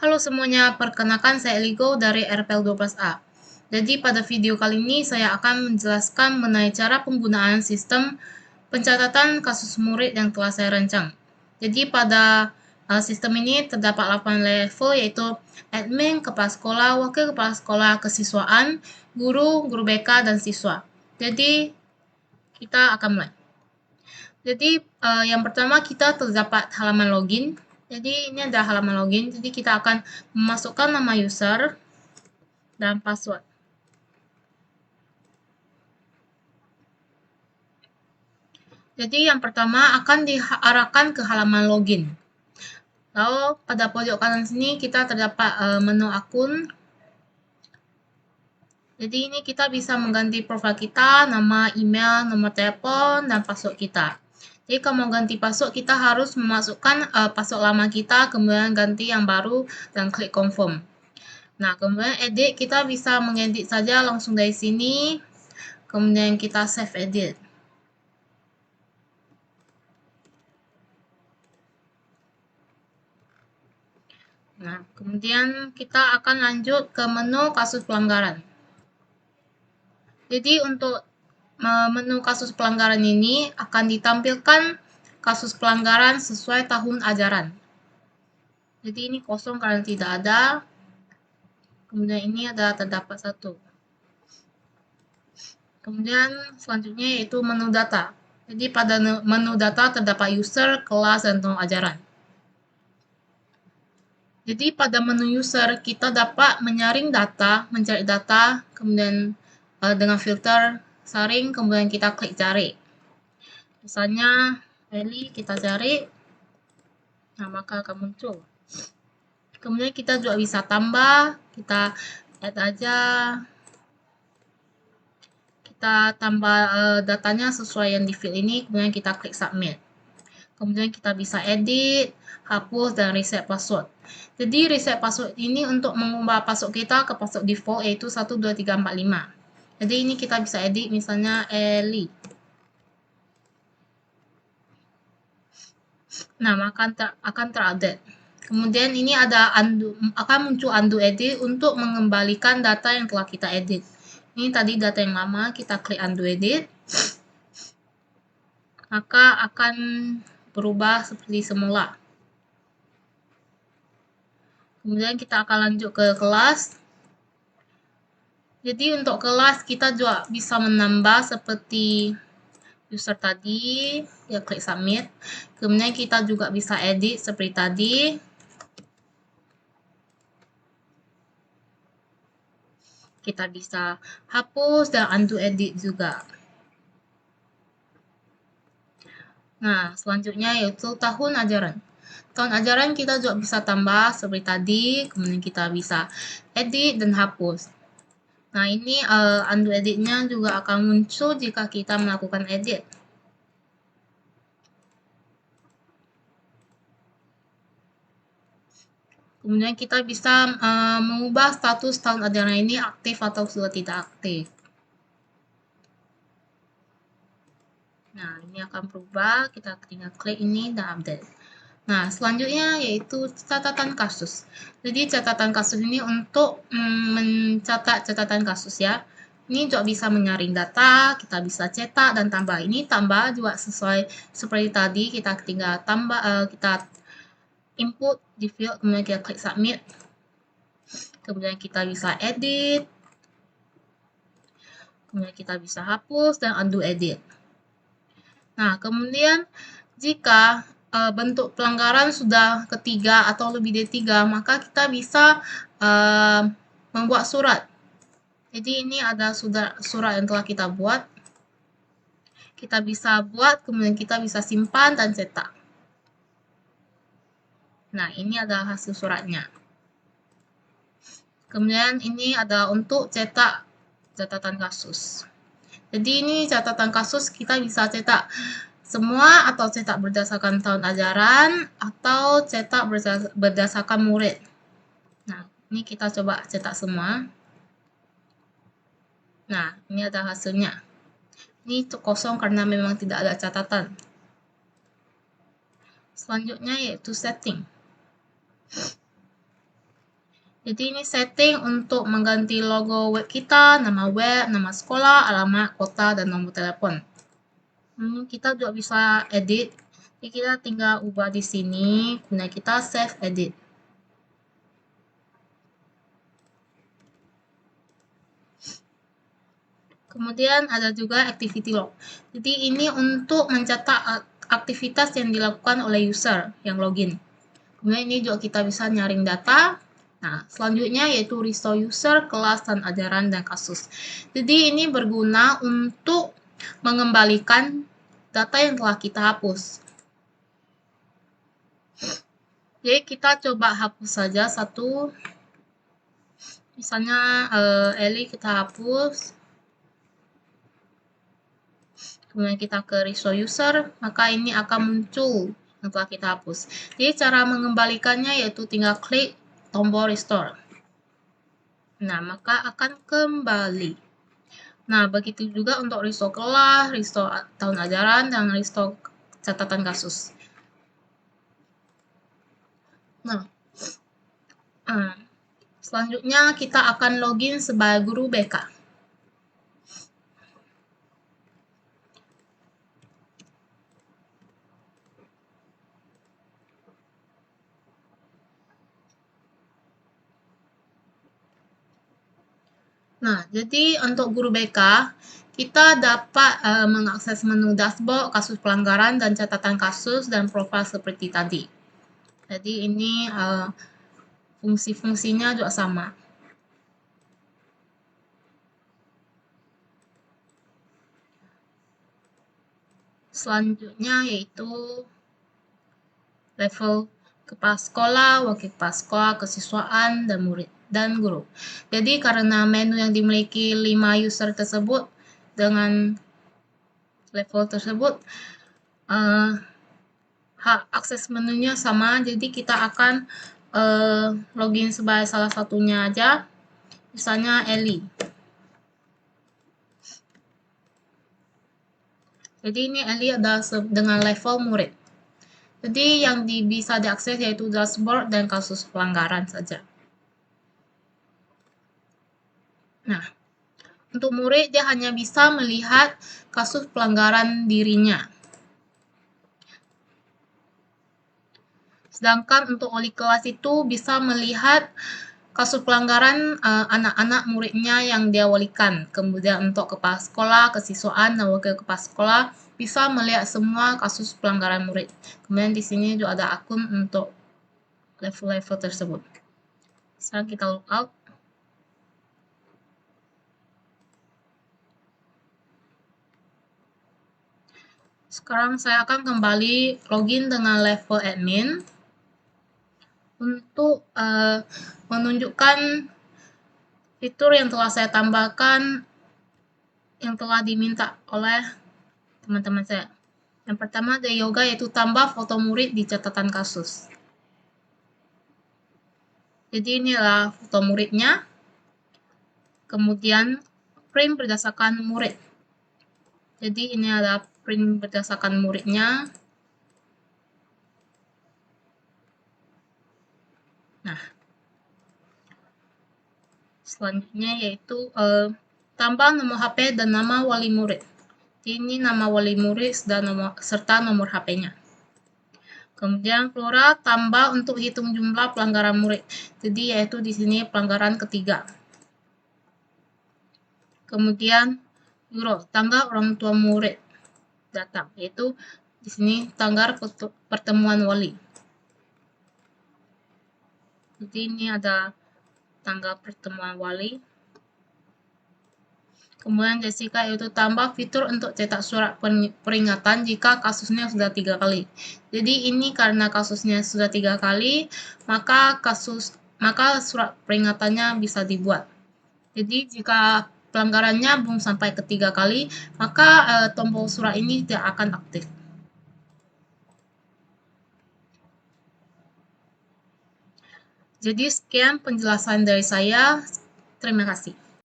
Halo semuanya, perkenalkan saya Eligo dari RPL 12A. Jadi pada video kali ini saya akan menjelaskan mengenai cara penggunaan sistem pencatatan kasus murid yang telah saya rancang. Jadi pada sistem ini terdapat 8 level yaitu admin, kepala sekolah, wakil kepala sekolah, kesiswaan, guru, guru BK, dan siswa. Jadi kita akan mulai. Jadi yang pertama kita terdapat halaman login. Jadi ini ada halaman login. Jadi kita akan memasukkan nama user dan password. Jadi yang pertama akan diarahkan ke halaman login. Lalu pada pojok kanan sini kita terdapat menu akun. Jadi ini kita bisa mengganti profil kita, nama, email, nomor telepon, dan password kita. Jadi kalau mau ganti password, kita harus memasukkan password lama kita, kemudian ganti yang baru, dan klik confirm. Nah, kemudian edit, kita bisa mengedit saja langsung dari sini, kemudian kita save edit. Nah, kemudian kita akan lanjut ke menu kasus pelanggaran. Jadi untuk menu kasus pelanggaran ini akan ditampilkan kasus pelanggaran sesuai tahun ajaran. Jadi ini kosong karena tidak ada. Kemudian ini ada terdapat satu. Kemudian selanjutnya yaitu menu data. Jadi pada menu data terdapat user, kelas, dan tahun ajaran. Jadi pada menu user kita dapat menyaring data, mencari data, kemudian dengan filter saring, kemudian kita klik cari. Misalnya Eli kita cari, nah maka akan muncul. Kemudian kita juga bisa tambah, kita add aja, kita tambah datanya sesuai yang di field ini, kemudian kita klik submit. Kemudian kita bisa edit, hapus, dan reset password. Jadi reset password ini untuk mengubah password kita ke password default yaitu 12345. Jadi ini kita bisa edit misalnya Eli. Nah, maka akan terupdate. Kemudian ini ada undo, akan muncul undo edit untuk mengembalikan data yang telah kita edit. Ini tadi data yang lama, kita klik undo edit. Maka akan berubah seperti semula. Kemudian kita akan lanjut ke kelas. Jadi untuk kelas kita juga bisa menambah seperti user tadi, ya klik submit. Kemudian kita juga bisa edit seperti tadi. Kita bisa hapus dan undo edit juga. Nah, selanjutnya yaitu tahun ajaran. Tahun ajaran kita juga bisa tambah seperti tadi, kemudian kita bisa edit dan hapus. Nah, ini undo editnya juga akan muncul jika kita melakukan edit. Kemudian kita bisa mengubah status tahun ajaran ini aktif atau sudah tidak aktif. Nah, ini akan berubah, kita tinggal klik ini dan update. Nah, selanjutnya yaitu catatan kasus. Jadi catatan kasus ini untuk mencatat catatan kasus ya. Ini juga bisa menyaring data, kita bisa cetak dan tambah. Ini tambah juga sesuai seperti tadi, kita tinggal tambah, kita input di field, kemudian kita klik submit. Kemudian kita bisa edit. Kemudian kita bisa hapus dan undo edit. Nah, kemudian jika bentuk pelanggaran sudah ketiga atau lebih dari 3, maka kita bisa membuat surat. Jadi ini ada surat yang telah kita buat. Kita bisa buat, kemudian kita bisa simpan dan cetak. Nah, ini adalah hasil suratnya. Kemudian ini adalah untuk cetak catatan kasus. Jadi ini catatan kasus kita bisa cetak semua atau cetak berdasarkan tahun ajaran atau cetak berdasarkan murid. Nah, ini kita coba cetak semua. Nah, ini ada hasilnya. Ini kosong karena memang tidak ada catatan. Selanjutnya yaitu setting. Jadi ini setting untuk mengganti logo web kita, nama web, nama sekolah, alamat, kota, dan nomor telepon. Kita juga bisa edit. Jadi kita tinggal ubah di sini, kemudian kita save edit. Kemudian ada juga activity log. Jadi ini untuk mencatat aktivitas yang dilakukan oleh user yang login. Kemudian ini juga kita bisa nyaring data. Nah, selanjutnya yaitu restore user, kelas, dan ajaran, dan kasus. Jadi ini berguna untuk mengembalikan data yang telah kita hapus. Jadi kita coba hapus saja satu. Misalnya Eli kita hapus. Kemudian kita ke restore user, maka ini akan muncul yang telah kita hapus. Jadi cara mengembalikannya yaitu tinggal klik tombol restore. Nah, maka akan kembali. Nah, begitu juga untuk restore kelas, restore tahun ajaran, dan restore catatan kasus. Nah, selanjutnya kita akan login sebagai guru BK. Nah, jadi untuk guru BK, kita dapat mengakses menu dashboard, kasus pelanggaran, dan catatan kasus, dan profil seperti tadi. Jadi ini fungsi-fungsinya juga sama. Selanjutnya yaitu level kepala sekolah, wakil kepala sekolah, kesiswaan, dan murid dan guru. Jadi karena menu yang dimiliki 5 user tersebut dengan level tersebut, hak akses menunya sama, jadi kita akan login sebagai salah satunya aja, misalnya Eli. Jadi ini Eli ada dengan level murid. Jadi yang bisa diakses yaitu dashboard dan kasus pelanggaran saja. Nah, untuk murid dia hanya bisa melihat kasus pelanggaran dirinya. Sedangkan untuk wali kelas itu bisa melihat kasus pelanggaran anak-anak muridnya yang dia walikan. Kemudian untuk kepala sekolah, kesiswaan, dan wakil kepala sekolah bisa melihat semua kasus pelanggaran murid. Kemudian di sini juga ada akun untuk level-level tersebut. Sekarang kita logout. Sekarang saya akan kembali login dengan level admin untuk menunjukkan fitur yang telah saya tambahkan yang telah diminta oleh teman-teman saya. Yang pertama ada yoga yaitu tambah foto murid di catatan kasus. Jadi inilah foto muridnya. Kemudian print berdasarkan murid. Jadi ini ada print berdasarkan muridnya. Nah, selanjutnya yaitu tambah nomor HP dan nama wali murid. Ini nama wali murid serta nomor HP-nya. Kemudian Flora tambah untuk hitung jumlah pelanggaran murid. Jadi yaitu di sini pelanggaran ketiga. Kemudian Euro tanggal orang tua murid datang, yaitu di sini tanggal pertemuan wali. Jadi ini ada tanggal pertemuan wali. Kemudian Jessica yaitu tambah fitur untuk cetak surat peringatan jika kasusnya sudah 3 kali. Jadi ini karena kasusnya sudah 3 kali, maka surat peringatannya bisa dibuat. Jadi jika pelanggarannya belum sampai ke 3 kali, maka tombol surat ini tidak akan aktif. Jadi sekian penjelasan dari saya. Terima kasih.